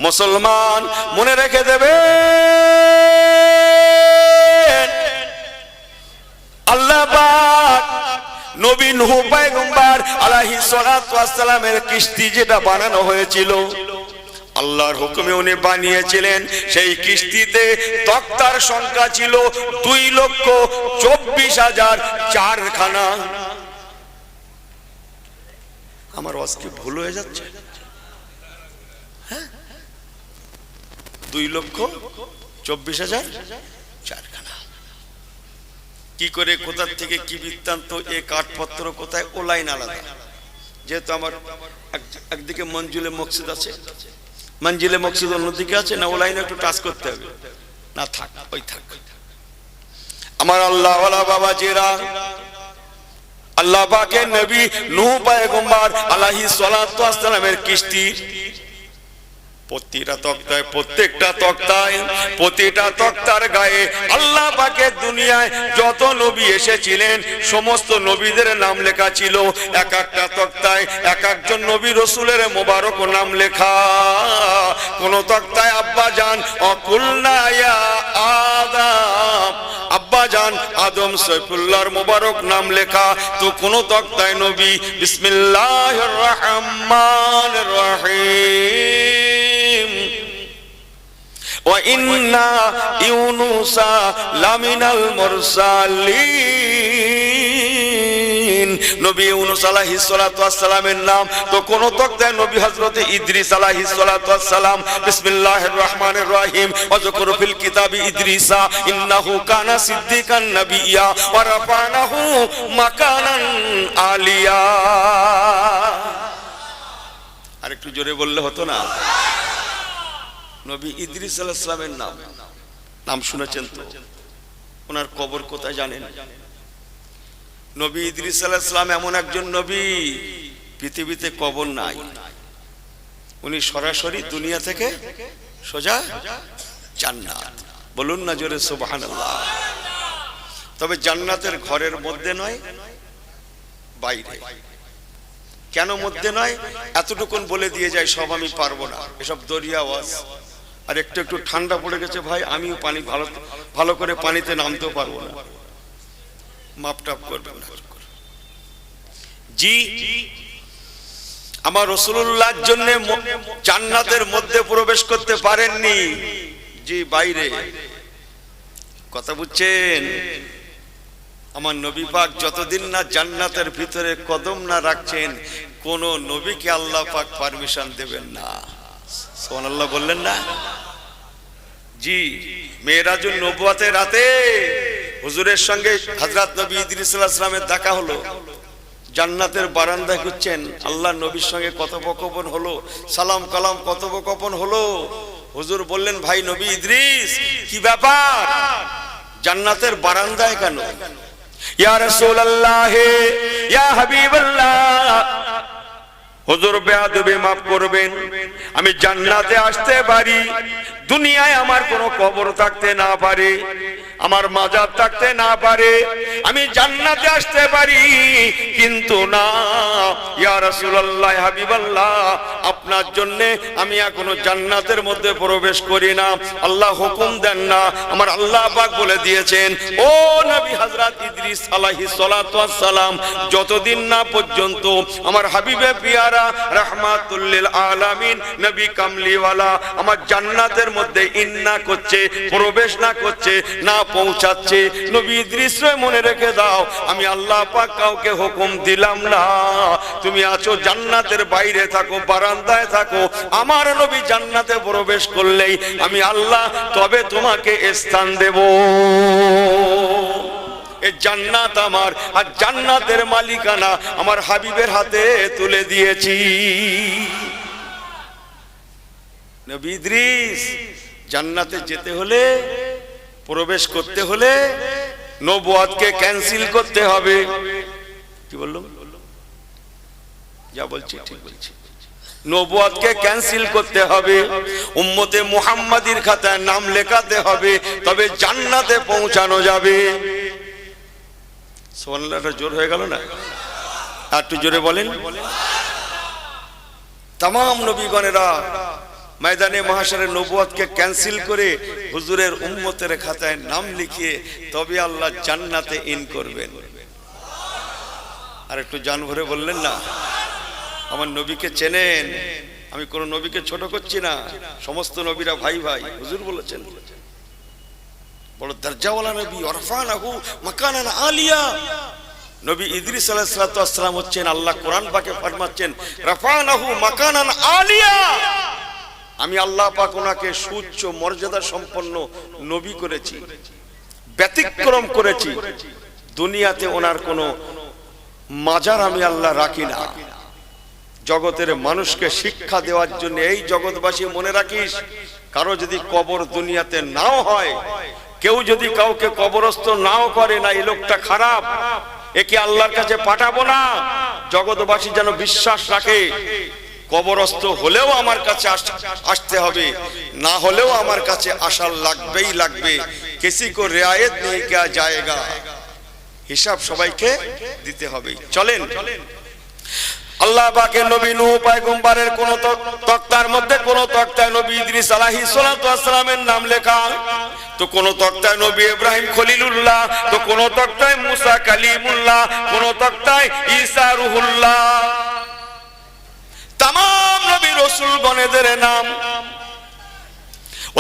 মুসলমান মনে রেখে দেবে, আল্লাহ পাক নবী নূহ পয়গম্বর আলাইহিস সালাতু ওয়াস সালামের কিস্তি যেটা বানানো হয়েছিল, আল্লাহর হুকুমে উনি বানিয়েছিলেন। সেই কিস্তিতে তক্তার সংখ্যা ছিল 2,24,004খানা। আমার ওয়াজ কি ভুল হয়ে যাচ্ছে? 2,24,004খানা। কি করে, কোথা থেকে, কি বৃত্তান্ত, এ কাঠপত্র কোথায়, ও লাইন আলাদা। যেহেতু আমার একদিকে মঞ্জুলে মকসুদ আছে, মঞ্জিলে মকসুদ অন্যদিকে আছে না, ও লাইনে একটু টাচ করতে হবে না, থাক ওই থাক। আমার আল্লাহ ওয়ালা বাবাজিরা, আল্লাহ পাকের নবী নূহ পয়গম্বর আলাইহিস সালাতু ওয়াস সালামের কিস্তি প্রতিটা তক্তায়, প্রত্যেকটা তক্তায়, প্রতিটা তক্তার গায়ে আল্লাহ পাকের দুনিয়ায় যত নবী এসেছিলেন সমস্ত নবীদের নাম লেখা ছিল। এক একটা তক্তায় এক একজন নবী রসুলের মোবারক নাম লেখা। কোন তক্তায় আব্বা জান অকুলনা ইয়া আদম, আব্বা জান আদম সৈফুল্লাহর মোবারক নাম লেখা। তো কোন তক্তায় নবী বিসমিল্লাহির রহমানির রহিম ওয়া ইন্না ইউনুসা লামিনাল মুরসালিন, নবী ইউনুস আলাইহিস সালাতু ওয়াস সালামের নাম। তো কোন তক্তায় নবী হযরত ইদ্রিস আলাইহিস সালাতু ওয়াস সালাম বিসমিল্লাহির রহমানির রহিম ওয়াজকুর ফিল কিতাবি ইদ্রিসা ইন্নাহু কানা সিদ্দিকান নাবিয়্যা ওয়া রাফানাহু মাকানান আলিয়া। আরেকটু জোরে বললে হতো না? নবী ইদ্রিস আলাইহিস সালামের নাম শুনেছেন তো? ওনার কবর কোথায় জানেন? নবী ইদ্রিস আলাইহিস সালাম এমন একজন নবী, পৃথিবীতে কবর নাই। উনি সরাসরি দুনিয়া থেকে সোজা জান্নাত। বলুন না জোরে সুবহানাল্লাহ। তবে জান্নাতের ঘরের মধ্যে নয়, বাইরে। কেন মধ্যে নয় এতটুকুন বলে দিয়ে যায়, সব আমি পারবো না, এসব দরিয়া ওয়াজ। আর একটু একটু ঠান্ডা পড়ে গেছে ভাই, আমিও পানি ভালো করে পানিতে নামতেও পারবো না, মাপটাপ করবেন না। জি, আমার রাসূলুল্লাহর জন্য জান্নাতের মধ্যে প্রবেশ করতে পারেননি, জি বাইরে। কথা বুঝছেন? আমার নবী পাক যতদিন না জান্নাতের ভিতরে কদম না রাখছেন, কোন নবীকে আল্লাহ পাক পারমিশন দেবেন না। সুবহানাল্লাহ বললেন না? জি, মেরাজুন নবুয়াতের রাতে হুজুরের সঙ্গে হযরত নবী ইদ্রিস আলাইহিস সালামের দেখা হলো। জান্নাতের বারান্দায় ঘুরছেন, আল্লাহ নবীর সঙ্গে কথোপকথন হলো, সালাম কালাম কথোপকথন হলো। হুজুর বললেন, ভাই নবী ইদ্রিস, কি ব্যাপার, জান্নাতের বারান্দায় কেন? ইয়া রাসূলুল্লাহ, ইয়া হাবিবাল্লাহ, হুজুর বেয়াদবি মাফ করবেন, আমি জান্নাতে আসতে পারি, দুনিয়ায় আমার কোনো কবর থাকতে না পারে, আমার মাজার থাকতে না পারে, আমি জান্নাতে আসতে পারি, কিন্তু না ইয়া রাসূলুল্লাহ, হাবিবাল্লাহ, আপনার জন্য আমি এখনো জান্নাতের মধ্যে প্রবেশ করি না। আল্লাহ হুকুম দেন না, আমার আল্লাহ পাক বলে দিয়েছেন, ও নবী হযরত ইদ্রিস আলাইহিস সালাতু ওয়াস সালাম, যতদিন না পর্যন্ত আমার হাবিবে পিয়ারা রাহমাতুল লিল আলামিন নবী কামলিওয়ালা আমার জান্নাতের মধ্যে ইন্না করছে, প্রবেশ না করছে, না পৌঁছাচ্ছে, নবী ইদ্রিস মনে রেখে দাও, আমি আল্লাহ পাক কাউকে হুকুম দিলাম না, তুমি আছো জান্নাতের বাইরে থাকো, বারান্দায় থাকো, আমার নবী জান্নাতে প্রবেশ করলেই আমি আল্লাহ তবে তোমাকে স্থান দেব। এই জান্নাত আমার, আর জান্নাতের মালিকানা আমার হাবিবের হাতে তুলে দিয়েছি। নবী ইদ্রিস জান্নাতে যেতে হলে, প্রবেশ করতে হলে নবুয়াতকে ক্যান্সেল করতে হবে। কি বললাম? যা বলছি ঠিক বলছি। নবুয়াতকে ক্যান্সেল করতে হবে, উম্মতে মুহাম্মাদির খাতায় নাম লেখাতে হবে, তবে জান্নাতে পৌঁছানো যাবে। সুবহানাল্লাহটা জোর হয়ে গেল না? আর একটু জোরে বলেন। তামাম নবীগণেরা ময়দানে মাহশারে নবুয়তকে ক্যান্সেল করে হুজুরের উম্মতের খাতায় নাম লিখিয়ে তবে আল্লাহ জান্নাতে ইন করবেন। আর একটু জান ভরে বললেন না? আমার নবীকে চেনেন? আমি কোন নবীকে ছোট করছি না, সমস্ত নবীরা ভাই ভাই। হুজুর বলেছেন বড় দরজাওয়ালা নবী, ওয়ারফানাহু মাকানান আলিয়া। নবী ইদ্রিস আলাইহিস সালাতু ওয়াস সালাম হচ্ছেন, আল্লাহ কোরআন পাকে ফরমাচ্ছেন রাফানাহু মাকানান আলিয়া। আমি আল্লাহ পাক ওনাকে সুউচ্চ মর্যাদা সম্পন্ন নবী করেছি, ব্যতিক্রম করেছি। দুনিয়াতে ওনার কোনো মাজার আমি আল্লাহ রাখি না। জগতের মানুষকে শিক্ষা দেওয়ার জন্য এই জগৎবাসী মনে রাখিস, কারো যদি কবর দুনিয়াতে নাও হয়, কেউ যদি কাউকে কবরস্থ নাও করে, না এই লোকটা খারাপ, একে আল্লাহর কাছে পাঠাবো না। জগৎবাসী যেন বিশ্বাস রাখে কবরস্থ হলেও আমার কাছে আসতে হবে, না হলেও আমার কাছে আসা লাগবেই লাগবে। কিসি কো রিয়ায়ত নেই কিয়া জায়েগা, হিসাব সবাইকে দিতে হবে। চলেন, আল্লাহ পাকের নবী নূহ পয়গম্বরের কোন তক্তার মধ্যে কোন তক্তায় নবী ইদ্রিস আলাইহিস সালাতু ওয়াস সালামের নাম লেখা, তো কোন তক্তায় নবী ইব্রাহিম খলিলুল্লাহ, তো কোন তক্তায় মুসা কালিমুল্লাহ, কোন তক্তায় ঈসা রুহুল্লাহ। तमाम নবী রাসূল গণেদের নাম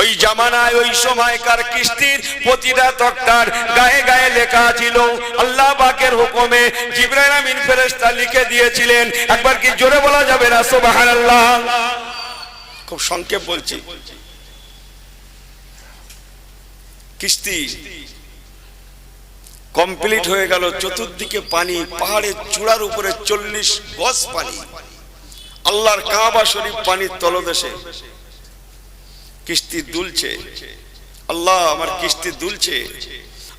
ওই জামানায় ওই সময়কার কিস্তির প্রতিটা তক্তার গায়ে গায়ে লেখা ছিল। আল্লাহ পাকের হুকুমে জিবরাইল আমিন ফেরেশতা লিখে দিয়েছিলেন। একবার কি জোরে বলা যাবে না সুবহানাল্লাহ? খুব সংক্ষেপ বলছি। কিস্তি কমপ্লিট হয়ে গেল, চতুর্দিকে পানি, পাহাড়ের চূড়ার উপরে 40 গজ পানি, আল্লাহর কাবা শরীফ পানির তলদেশে। কিস্তি দুলছে, আল্লাহ আমার কিস্তি দুলছে।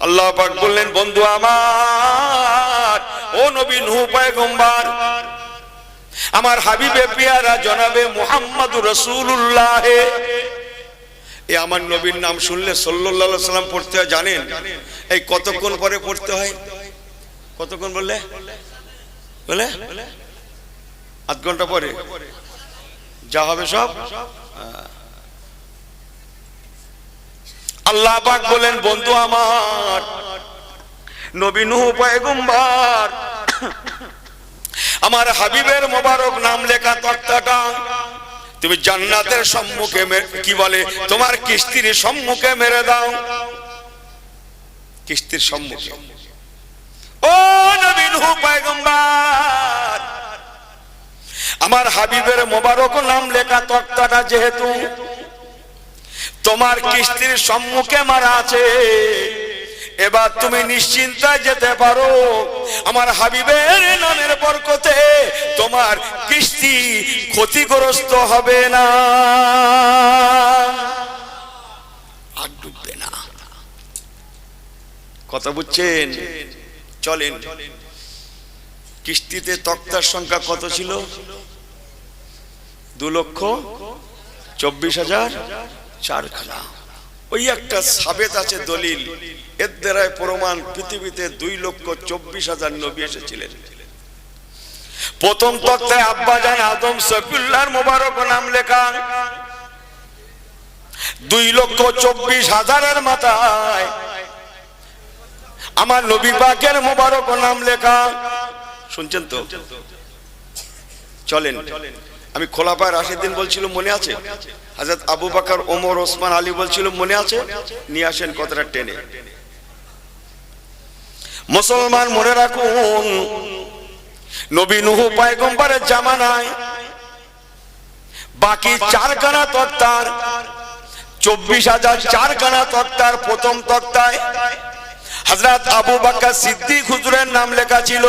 আল্লাহ পাক বললেন, বন্ধু আমার, ও নবী নূহ পয়গম্বর, আমার হাবিবে পিয়ারা জনাবে মুহাম্মদুর রাসূলুল্লাহ, এই আমার নবীর নাম শুনলে সাল্লাল্লাহু আলাইহি সাল্লাম পড়তে হয় জানেন? এই কতক্ষণ পরে পড়তে হয়? কতক্ষণ বললে? বলে আধ ঘন্টা পরে যা হবে সব। আল্লাহ পাক বলেন, বন্ধু আমার নবী নূহ পয়গম্বর, আমার হাবিবের মোবারক নাম লেখা তক্তাটা তুমি জান্নাতের সম্মুখে কি বলে তোমার কিস্তির সম্মুখে মেরে দাও। কিস্তির সম্মুখে। ও নবী নূহ পয়গম্বর, আমার হাবিবের মোবারক নাম লেখা তক্তাটা যেহেতু তোমার কিস্তির সম্মুখে মারা আছে, এবার তুমি নিশ্চিন্তায় যেতে পারো। আমার হাবিবের নামের বরকতে তোমার কিস্তি ক্ষতিগ্রস্ত হবে না, আর ডুববে না। কথা বুঝছেন? চলেন, কিস্তিতে তক্তার সংখ্যা কত ছিল? 2,24,004খানা। ওই একটা সাবেত আছে দলিল, এর দ্বারাই প্রমাণ পৃথিবীতে 2,24,000 নবী এসেছিলেন। প্রথম তক্তায় আব্বাজান আদম সফিউল্লাহর মোবারক নাম লেখা, 2,24,000 মাথায় আমার নবী পাকের মোবারক নাম লেখা। শুনছেন তো? চলেন, আমি খোলাফায়ে রাশিদিন বলছিল মনে আছে? হযরত আবু বকর, ওমর, ওসমান, আলী বলছিল মনে আছে? নিয়ে আসেন কথাটা টেনে। মুসলমান মনে রাখুন, নবী নূহ পয়গম্বরের জামানায় বাকি 4খানা তক্তার 24,004খানা তক্তার প্রথম তক্তায় হযরত আবু বকর সিদ্দিক হুজুরের নাম লেখা ছিল।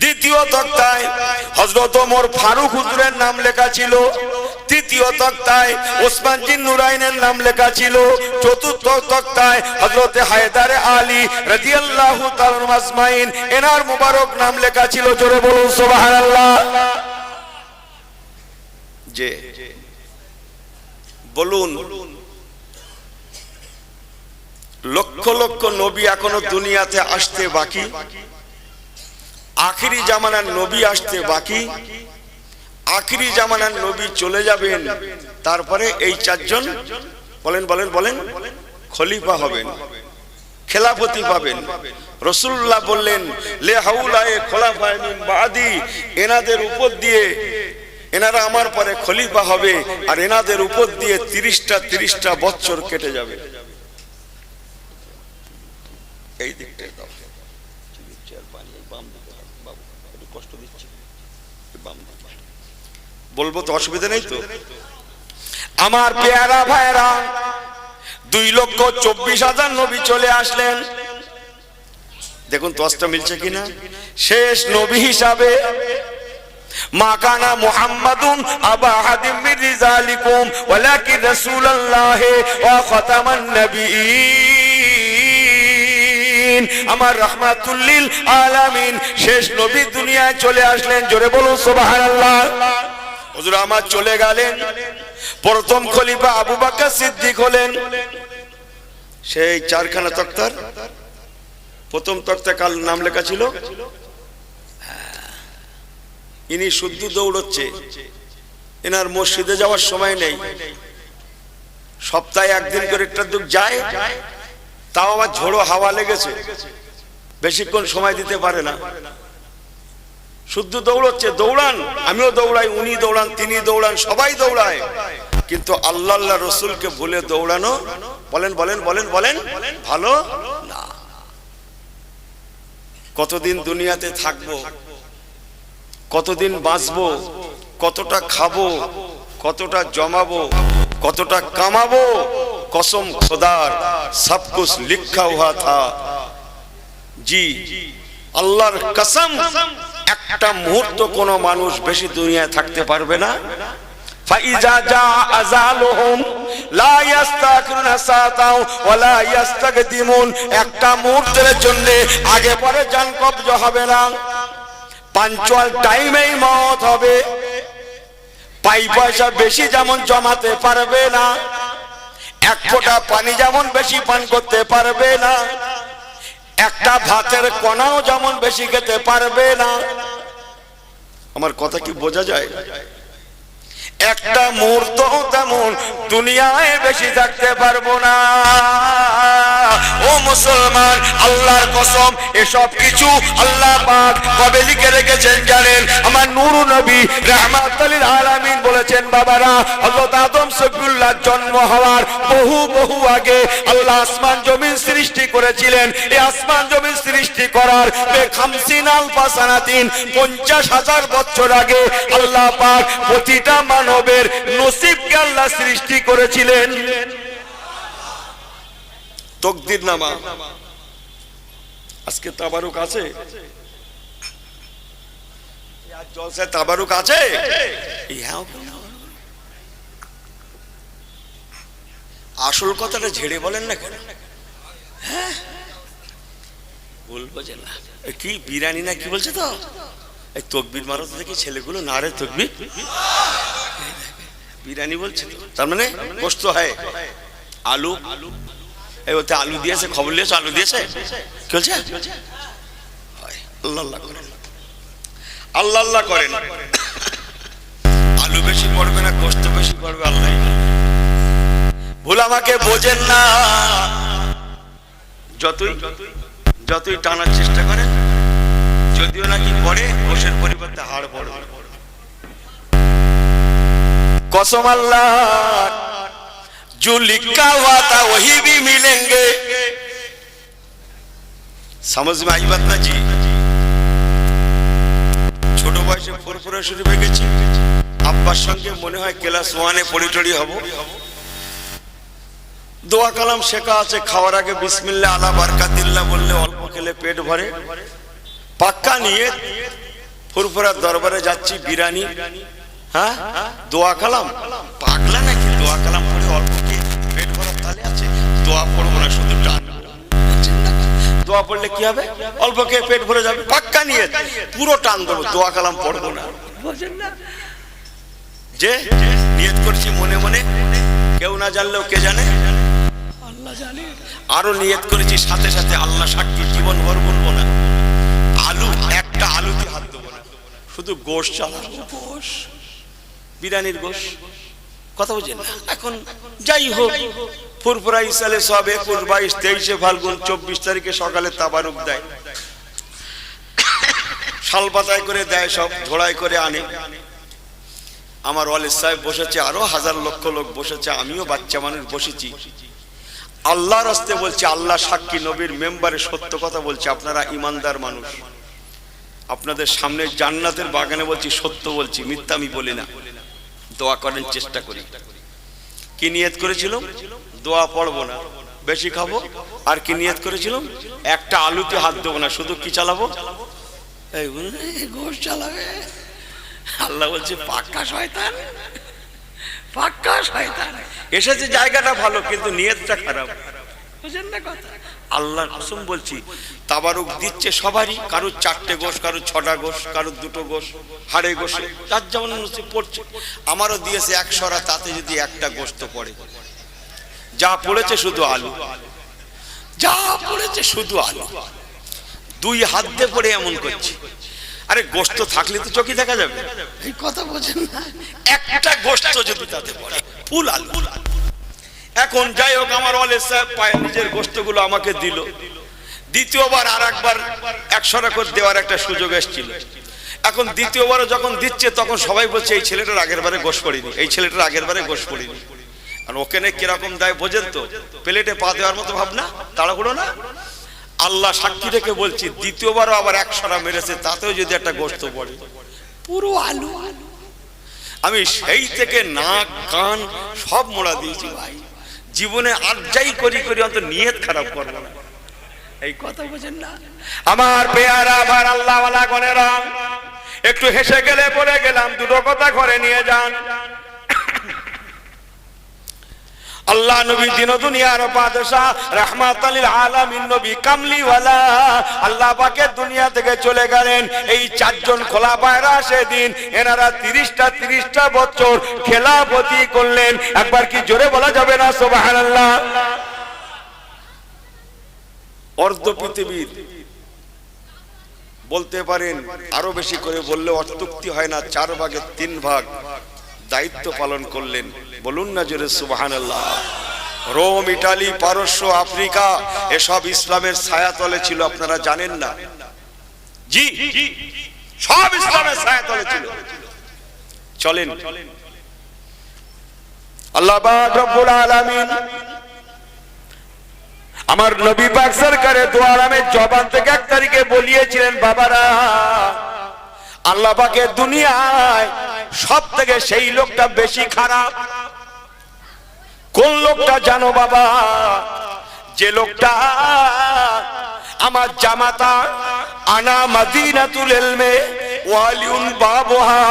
দ্বিতীয় তক্তায় হযরত ওমর ফারুক হুজুরের নাম লেখা ছিল। তৃতীয় তক্তায় ওসমান জিন নুরাইনের নাম লেখা ছিল। চতুর্থ তক্তায় হযরত হায়দার আলী রাদিয়াল্লাহু তাআলা আজমাইন এনার মুবারক নাম লেখা ছিল। জোরে বলুন সুবহানাল্লাহ। যে বলুন, লক্ষ লক্ষ নবী এখনো দুনিয়াতে আসতে বাকি, আখিরি জামানার নবী আসতে বাকি, আখিরি জামানার নবী চলে যাবেন, তারপরে এই চারজন বলেন বলেন বলেন খলিফা হবেন, খেলাফতি পাবেন। রাসূলুল্লাহ বললেন লে হাউলায়ে খোলাফায়ে মিন বাদি, এনাদের উপর দিয়ে, এনারা আমার পরে খলিফা হবে আর এনাদের উপর দিয়ে 30টা বছর কেটে যাবে। এই দিকটা দাও, কষ্ট দিচ্ছি, বলবো তো অসুবিধা নেই তো? আমার পেয়ারা ভাইরা, 2,24,000 নবী চলে আসলেন। দেখুন তসটা মিলছে কিনা? শেষ নবী হিসাবে মা কানা মুহাম্মাদুন আবা আহাদিম মিন রিজালিকুম ওয়ালাকিন রাসূলুল্লাহ ওয়া খাতামান নবিয়্যিন, আমার রাহমাতুল লিল আলামিন শেষ নবী দুনিয়ায় চলে আসলেন। জোরে বলুন সুবহানাল্লাহ। হুজুর আমার চলে গেলেন, প্রথম খলিফা আবু বকর সিদ্দিক হলেন। সেই 4খানা তক্তার প্রথম তক্তা কাল নাম লেখা ছিল, ইনি শুদ্ধ দৌড়চ্ছে, এনার মসজিদে যাওয়ার সময় নেই, সপ্তাহে একদিন করে একটা দুঃখ যায়, তাও আবার ঝোড়ো হাওয়া লেগেছে, বেশিক্ষণ সময় দিতে পারে না, শুদ্ধ দৌড়চ্ছে। দৌড়ান, আমিও দৌড়াই, উনি দৌড়ান, তিনি দৌড়ান, সবাই দৌড়ায়, কিন্তু আল্লাহ আল্লাহ রসুলকে ভুলে দৌড়ানো বলেন বলেন বলেন বলেন ভালো না। কতদিন দুনিয়াতে থাকবো, কতদিন বাঁচবো, কতটা খাবো, কতটা জমাবো, কতটা কামাবো, কসম খোদার সব কুছ লিখা হুয়া থা। জি আল্লাহর কসম, একটা মুহূর্ত কোনো মানুষ বেশি দুনিয়ায় থাকতে পারবে না। ফাইজা জা আজালুহুম লা ইস্তাখিরুনা সাআতাও ওয়া লা ইস্তাকদিমুন, একটা মুহূর্তের জন্য আগে পরে জান কবজ হবে না, পাঞ্চুয়াল টাইমেই মওত হবে। পয়সা বেশি যেমন জমাতে পারবে না, এক ফোঁটা পানি যেমন বেশি পান করতে পারবে না, একটা ভাতের কণাও যেমন বেশি খেতে পারবে না। আমার কথা কি বোঝা যায়? একটা মুহূর্ত তেমন দুনিয়ায় বেশি থাকতে পারবো না। ও মুসলমান, আল্লাহর কসম, এসব কিছু আল্লাহ পাক কবে লিখে রেখেছেন জানেন? আমার নূর নবী রাহমাতুল লিল আলামিন বলেছেন, বাবারা, হযরত আদম সফিউল্লাহ জন্ম হওয়ার বহু আগে আল্লাহ আসমান জমিন সৃষ্টি করেছিলেন। এই আসমান জমিন সৃষ্টি করার 50,000 সানাতিন 50,000 বছর আগে আল্লাহ পাক প্রতিটা মানবের নসিবকে আল্লাহ সৃষ্টি করেছিলেন। তকদির নামা। আজকে তাবারুক আছে, আজ জলসায় তাবারুক আছে। আসল কথাটা ঝেড়ে বলেন না কেন? বলবো যে না, কি বিরিয়ানি না কি বলছে তো, এই তকবির মারো দেখি ছেলেগুলো, না রে তকবির বিরিয়ানি বলছে, তার মানে কষ্ট হয়। আলু, এই ওতে আলু দিয়েছে, খবর নিয়েছে আলু দিয়েছে, কি বলছে? আল্লাহ আল্লাহ করেন, আল্লাহ আল্লাহ করেন। আলু বেশি পড়বে না, কষ্ট বেশি পড়বে, আল্লাহ। ভুল আমাকে বোঝেন না, যতই টানার চেষ্টা করেন, যদিও নাকি পড়ে কোষের পরিবর্তে হাড় পড়ে। कसम अल्लाह जो लिखा हुआ था वही भी मिलेंगे। समझ में आई बात ना जी? ছোট বয়সে ফুরফুরা শরীফে গেছি, আব্বার সঙ্গে মনে হয় ক্লাস 1-এ পড়ি হব। দোয়া কালাম শেখা আছে, খাওয়ার আগে বিসমিল্লাহ আলা বারকাতিল্লাহ বললে অল্প খেলে পেট ভরে। পাক্কা নিয়ে ফুরফুরার দরবারে যাচ্ছি, বিরানি, হ্যাঁ দোয়া কালাম। পাগলা নাকি? দোয়া কালাম পড়ে অল্প খেয়ে পেট ভরার তালে আছে, দোয়া পড়বো না, শুধু টান। দোয়া পড়লে কি হবে? অল্প খেয়ে পেট ভরে যাবে। পাক্কা নিয়ে পুরো টান দেবো, দোয়া কালাম পড়বো না। যে নিয়ত করছি মনে মনে, কেউ না জানলেও কে জানে? আল্লাহ জানে। আরো নিয়ত করেছি সাথে সাথে, আল্লাহ সাক্ষী, জীবন ভর বলবো না। আলু, একটা আলুতে হাত দেবো না, শুধু গোশ চালাবো। গোশ বিরানির গোশ, কথা বুঝেন না। এখন যাই হোক, ফুরফুরা ইসালে সব 21, 22, 23 ফাল্গুন 24 তারিখে সকালে তাবারুক দেয়, শাল পাতায় করে দেয়, সব ঘোড়ায় করে আনে। আমার ওয়ালিদ সাহেব বসেছে, আরো হাজার লক্ষ লোক বসেছে, আমিও বাচ্চা মানুষ বসেছি। আল্লাহর হস্তে বলছি, আল্লাহ সাক্ষী, নবীর মেম্বারে সত্য কথা বলছি, আপনারা ইমানদার মানুষ, আপনাদের সামনে জান্নাতের বাগানে বলছি, সত্য বলছি, মিথ্যা আমি বলি না। দোয়া করেন, চেষ্টা করি। কি নিয়ত করেছিলাম? দোয়া পড়বো না, বেশি খাবো। আর কি নিয়ত করেছিলাম? একটা আলুতে হাত দেবো না, শুধু কি চালাবো? এই গোশ চালাবে। আল্লাহ বলছে পাক্কা শয়তান, পাক্কা শয়তান। এসেছে জায়গাটা ভালো, কিন্তু নিয়তটা খারাপ, বুঝেন না কথা? আল্লাহর কসম বলছি, তাবারুক দিচ্ছে সবারই, কারো 4টে গোশ, কারো 6টা গোশ, কারো 2টো গোশ, হাড়ে গোশে যার যেমন নসিব পড়ছে। আমারও দিয়েছে 100টা, তাতে যদি একটা গোশত পড়ে, যা পড়েছে শুধু আলু, যা পড়েছে শুধু আলু। 2 হাত দিয়ে পড়ে এমন করছে। আরে গোশত থাকলে তো চোখে দেখা যাবে, এই কথা বোঝেন না? একটা গোশত যদি তাতে পড়ে, ফুল আলু। এখন যাই হোক, আমার ওয়ালিদ সাহেব পায়ে নিজের গোশতগুলো আমাকে দিল। দ্বিতীয়বার আর একবার 100টা করে দেওয়ার একটা সুযোগ এসেছিল। এখন দ্বিতীয়বারও যখন দিচ্ছে, তখন সবাই বলছে এই ছেলেটার আগের বারে গোশ পড়িনি, এই ছেলেটার আগের বারে গোশ পড়িনি। আর ওখানে কিরকম দেয় বোঝেন তো? প্লেটে পা দেওয়ার মতো ভাবনা, তাড়াহুড়ো না। আল্লাহ সাক্ষী রেখে বলছি, দ্বিতীয়বারও আবার 100টা মেরেছে, তাতেও যদি একটা গোশত পড়ে, পুরো আলু। আমি সেই থেকে নাক কান সব মোড়া দিয়েছি ভাই, জীবনে আর যাই করি করি অন্তত নিয়ত খারাপ করবো না, এই কথা বোঝেন না? আমার পেয়ারা ভার আল্লাহ ওয়ালা গনেরা, একটু হেসে গেলে বলে গেলাম, 2টো কথা ঘরে নিয়ে যান। আল্লাহ নবী দিন দুনিয়ার বাদশাহ, রাহমাতাল লিল আলামিন নবী, কামলিওয়ালা, আল্লাহ পাকের দুনিয়া থেকে চলে গেলেন। এই 4 জন খোলাফায়ে রাশিদিন, এনারা 30টা বছর খেলাফতি করলেন। একবার কি জোরে বলা যাবে না সুবহানাল্লাহ? অর্ধ পৃথিবীর বলতে পারেন, আরো বেশি করে বললে অত্যুক্তি হয় না, 4 ভাগের 3 ভাগ দায়িত্ব পালন করলেন। বলুন না জোরে সুবহানাল্লাহ। রোম, ইটালি, পারস্য, আফ্রিকা এসব ইসলামের ছায়াতলে ছিল, আপনারা জানেন না? জি, সব ইসলামের ছায়াতলে ছিল। চলেন, আল্লাহ পাক রব্বুল আলামিন আমার নবী পাক সরকারে দু আলমের জবান থেকে 1 তারিখে বলিয়েছিলেন, বাবারা, আল্লাহ পাকের দুনিয়ায় সব থেকে সেই লোকটা বেশি খারাপ। কোন লোকটা জানো বাবা? যে লোকটা আমার জামাতা আনা মাদিনাতুল ইলমে ওয়ালিউন বাবুহা,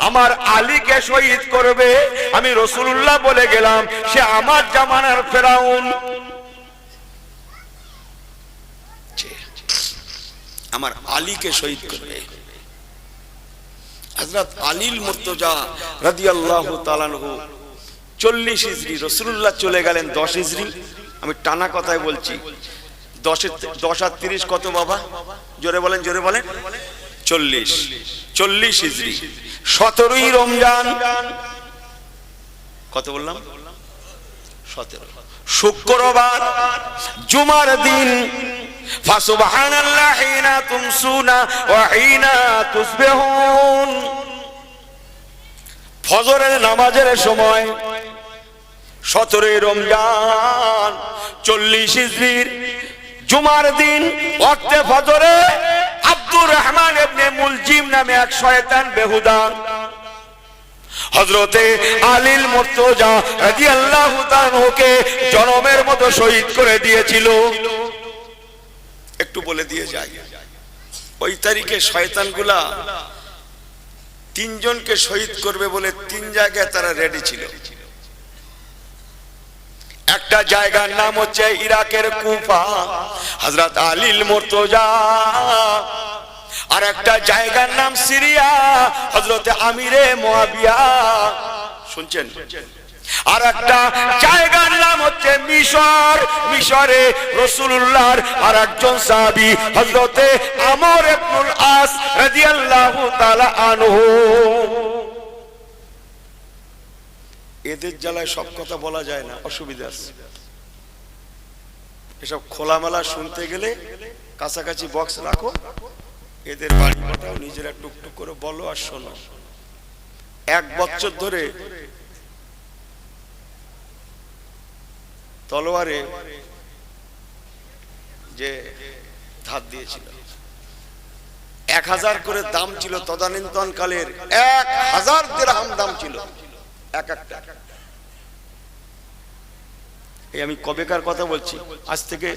আমার আলীকে শহীদ করবে। আমি রাসূলুল্লাহ বলে গেলাম, সে আমার জামানার ফেরাউন। আমার আলীকে শহীদ করবে। হযরত আলীল মুর্তজা রাদিয়াল্লাহু তাআলা আনহু 40 হিজরি, রাসূলুল্লাহ চলে গেলেন 10 হিজরি। আমি টানা কথায় বলছি, 10 আর 30 কত বাবা? জোরে বলেন, জোরে বলেন। 40 হিজরি, 17ই রমজান। কত বললাম? 17। শুক্রবার, জুমার দিন। ফাসুবহানাল্লাহ হিনা তুমসুনা ওয়া হিনা তুসবিহুন। ফজরের নামাজের সময় 17ই রমজান 40 হিজরির জুমার দিন ওয়াক্তে ফজরে আব্দুর রহমান ইবনে মুলজিম নামে এক শয়তান বেহুদা হযরতে আলীল মুর্তজা রাদিয়াল্লাহু তাআলাকে জনমের মতো শহীদ করে দিয়েছিল। একটু বলে দিয়ে যাই, ওই তারিখে শয়তানগুলা 3 জনকে শহীদ করবে বলে 3 জায়গায় তারা রেডি ছিল। একটা জায়গার নাম হচ্ছে ইরাকের কুফা, হযরত আলীল মুর্তজা। আর একটা জায়গার নাম সিরিয়া, হযরতে আমিরে মুয়াবিয়া। শুনছেন? আর একটা জায়গার নাম হচ্ছে মিশর, মিশরে রাসূলুল্লাহর আর একজন সাহাবী হযরতে আমর ইবনুল আস রাদিয়াল্লাহু তাআলা আনহু। এদের জ্বালায় সব কথা বলা যায় না, অসুবিধা আছে। এসব খোলামেলা শুনতে গেলে কাছাকাছি বক্স রাখো, এদের বাড়ি পাঠাও, নিজেরা টুকটুক করে বলো আর শোনো। 1 বছর ধরে তলোয়ারে যে ধার দিয়েছিল, 1000 করে দাম ছিল তদানীন্তন কালের, 1000 দিরহাম দাম ছিল এক একটা। এই আমি কবেকার কথা বলছি? আজ থেকে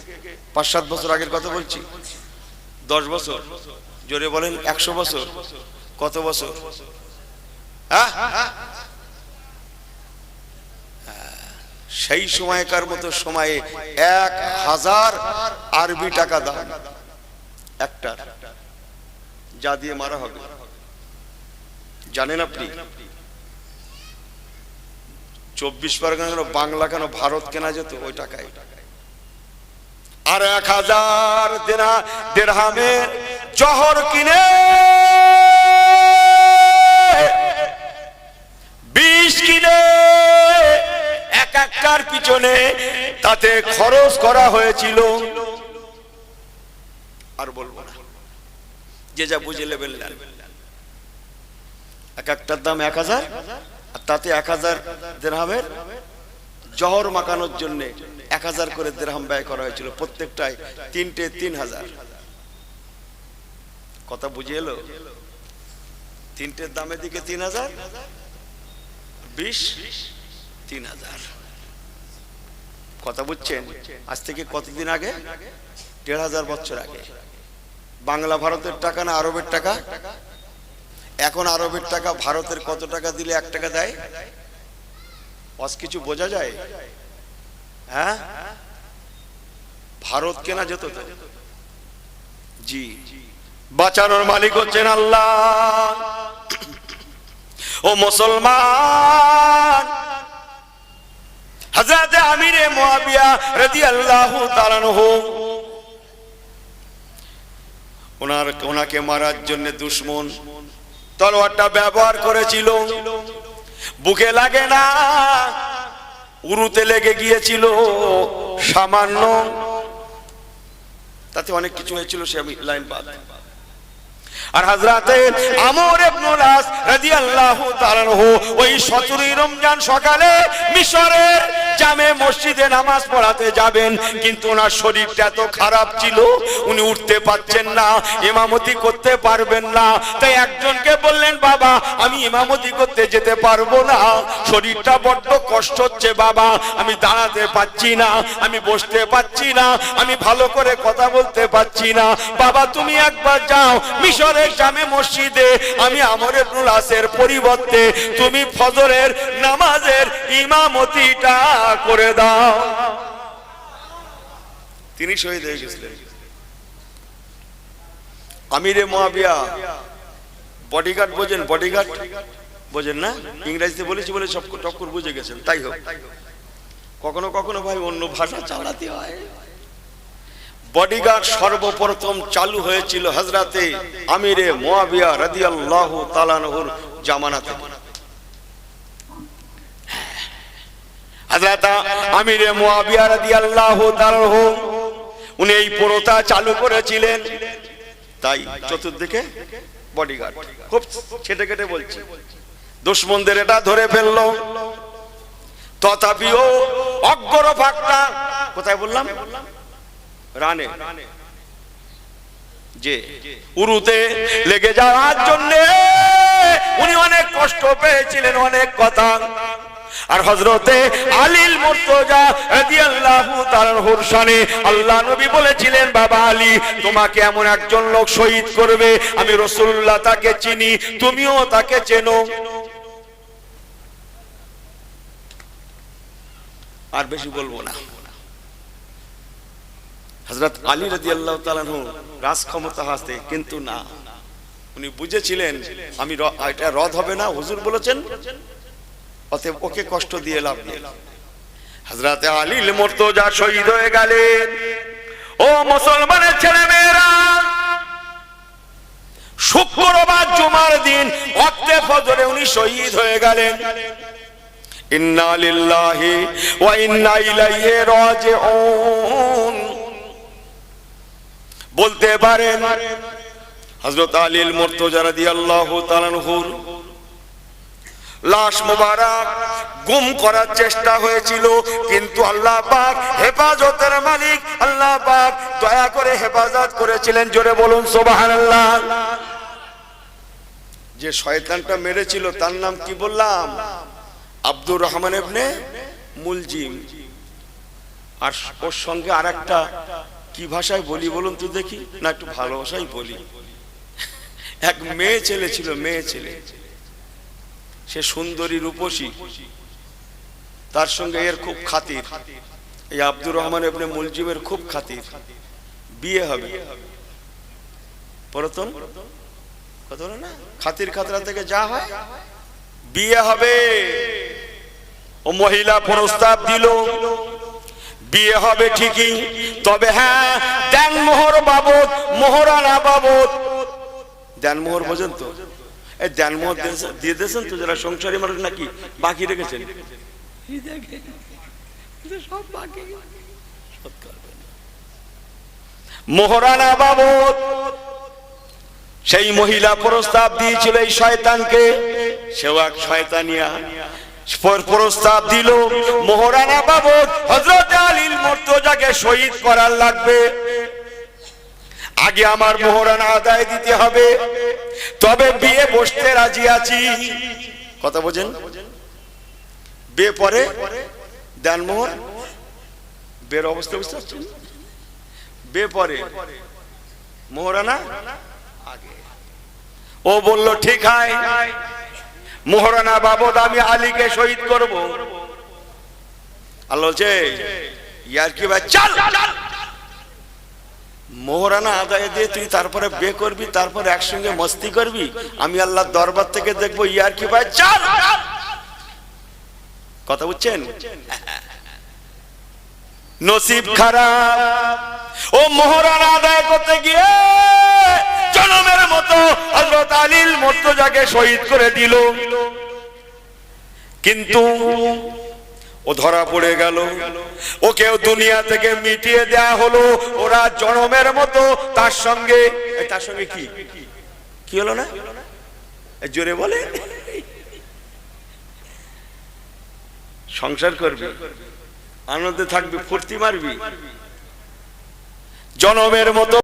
5-7 বছর আগের কথা বলছি। 10 বছর? জোরে বলেন। 100 বছর? কত বছর? সেই সময়কার মতো সময়ে 1000 আরবি টাকা দাম একটা, যা দিয়ে মারা হবে। জানেন আপনি 24 পরগনা কেন, বাংলা কেন, ভারত কেনা যেত ওই টাকায়। আর 1000 দিরহামের জহর কিনে 20 কিনে এক একটার পিছনে তাতে খরচ করা হয়েছিল। আর বলবো না, যে যা বুঝে নেবেন। এক একটার দাম 1000, আর তাতে 1000 দিরহামের জহর মাখানোর জন্য 1000 করে দিরহাম ব্যয় করা হয়েছিল। প্রত্যেকটায় 3টে 3000। কথা বুঝে এলো? 3টের দামের দিকে 3000, 20, 3000। কথা বুঝছেন? আজ থেকে কতদিন আগে? 1500 বছর আগে। বাংলা ভারতের টাকা না আরবের টাকা? এখন আরবের টাকা ভারতের কত টাকা দিলে 1 টাকা দেয়? আজ কিছু বোঝা যায়? হ্যাঁ, ভারত কেনা যেত তো। জি, বাঁচানোর মালিক হচ্ছেন আল্লাহ। ও মুসলমান, হযরত আমিরে মুআবিয়া রাদিয়াল্লাহু তাআলা আনহু, ওনাকে মারার জন্য দুশমন তলোয়ারটা ব্যবহার করেছিল। বুকে লাগে না, উরুতে লেগে গিয়েছিল সামান্য, তাতে অনেক কিছু হয়েছিল, সে আমি লাইন বাদ। আর হযরতে আমর ইবনুল আস রাদিয়াল্লাহু তাআলা আনহু ওই 17 রমজান সকালে মিশরের জামে মসজিদে নামাজ পড়াতে যাবেন, কিন্তু ওনার শরীরটা এত খারাপ ছিল উনি উঠতে পারছেন না, ইমামতি করতে পারবেন না। তাই একজনকে বললেন, বাবা আমি ইমামতি করতে যেতে পারবো না, শরীরটা বড্ড কষ্ট হচ্ছে বাবা, আমি দাঁড়াতে পারছি না, আমি বসতে পারছি না, আমি ভালো করে কথা বলতে পারছি না। বাবা তুমি একবার যাও মিশরের জামে মসজিদে, আমি আমর ইবনুল আসের পরিবর্তে তুমি ফজরের নামাজের ইমামতিটা করে দাও। তিনি শহীদ হয়ে গেছিলেন। আমিরে মুআবিয়া বডিগার্ড বোঝেন? বডিগার্ড বোঝেন না? ইংরেজিতে বলেছি বলে সব টক্কর বুঝে গেছেন। তাই হোক, কখনো কখনো ভাই অন্য ভাষা চালাতে হয়। বডিগার্ড সর্বপ্রথম চালু হয়েছিল হযরতে আমিরে মুআবিয়া রাদিয়াল্লাহু তাআলা আনহুর জামানাতে। হযরত আমিরে মুআবিয়া রাদিয়াল্লাহু তাআলা আনহু উনি এই প্রথা চালু করেছিলেন। তাই চতুর্দিকে বডিগার্ড। খুব ছেটে কেটে বলছি, দুশমনদের এটা ধরে ফেললো, তথাপিও অগ্রভাগটা কোথায় বললাম? রানে, যে উরুতে লেগে যাওয়ার জন্য উনি অনেক কষ্ট পেয়েছিলেন, অনেক কথা। আর হযরতে আলীল মুর্তজা রাদিয়াল্লাহু তাআলা আনহুর শানে আল্লাহ নবী বলেছিলেন, বাবা আলী তোমাকে এমন একজন লোক শহীদ করবে, আমি রাসূলুল্লাহ তাকে চিনি, তুমিও তাকে চেনো। আর বেশি বলবো না। হযরত আলী রাদিয়াল্লাহু তাআলা আনহু রাজ ক্ষমতা হাতে, কিন্তু না, উনি বুঝেছিলেন আমি এটা রদ হবে না, হুজুর বলেছেন, অতএব ওকে কষ্ট দিয়ে লাভ নেই। হযরত আলী মুর্তজা শহীদ হয়ে গেলেন। ও মুসলমানের ছেলে মেয়েরা, শুক্রবার জুমার দিন ওয়াক্তে ফজরে উনি শহীদ হয়ে গেলেন। ইন্না লিল্লাহি ওয়া ইন্না ইলাইহি রাজিউন। বলতে পারেন হযরত আলীর মুর্তজা রাদিয়াল্লাহু তাআলা আনহুর লাশ মুবারক গুম করার চেষ্টা হয়েছিল, কিন্তু আল্লাহ পাক হেফাজতের মালিক আল্লাহ পাক দয়া করে হেফাজত করেছিলেন। জোরে বলুন সুবহানাল্লাহ। যে শয়তানটা মেরেছিল তার নাম কি বললাম? আব্দুর রহমান ইবনে মুলজিম। আর ওর সঙ্গে আরেকটা কি ভাষায় বলি বলুন তো দেখি, না একটু ভালো ভাষায় বলি। এক মেয়ে ছেলে ছিল, মেয়ে ছেলে, সে সুন্দরী রূপসী, তার সঙ্গে এর খুব খাতির, এই আব্দুর রহমান ইবনে মুলজিমের খুব খাতির। বিয়ে হবে, প্রথম কথা না, খাতির খাতরা থেকে যা হয় বিয়ে হবে। ও মহিলা প্রস্তাব দিল, বিয়ে হবে ঠিকই, তবে হ্যাঁ দেনমোহর বাবদ, মোহরানা বাবদ। দেনমোহর বোঝেন তো? এই দেনমোহর দিয়ে দিয়েছেন তো যারা সংসারী মানুষ, নাকি বাকি রেখেছেন? মোহরানা বাবদ সেই মহিলা প্রস্তাব দিয়েছিল এই শয়তানকে, সেও এক শয়তানিয়া প্রস্তাব দিল মোহরানা বাবদ হযরত আলীর মুর্তজাকে শহীদ করার লাগবে, আগে আমার মোহরানা আদায় দিতে হবে, তবে বিয়ে বসতে রাজি আছি। কথা বোঝেন? বিয়ে পরে দেনমোহর, বের অবস্থা বুঝতে পারছেন? বিয়ে পরে মোহরানা আগে। ও বলল ঠিক হয়, মোহরানা বাবদ আমি আলীকে শহীদ করব। আল্লাহ বলছে ইয়ার কি ভাই, চল মোহরানা আদায় দিয়ে তুই তারপরে বিয়ে করবি, তারপরে একসঙ্গে মস্তি করবি, আমি আল্লাহর দরবার থেকে দেখবো। ইয়ার কি ভাই, চল। কথা বুঝছেন? নসিব খারাপ, ও মোহরানা আদায় করতে গিয়ে জনমের মতো হযরত আলীর মুর্তজাকে শহীদ করে দিল, কিন্তু ও ধরা পড়ে গেল, ওকেও দুনিয়া থেকে মিটিয়ে দেয়া হলো। ওরা জনমের মতো তার সঙ্গে কি হলো না, জোরে বলে, সংসার করবি, আনন্দে থাকবি, ফুর্তি মারবি, জনমের মতো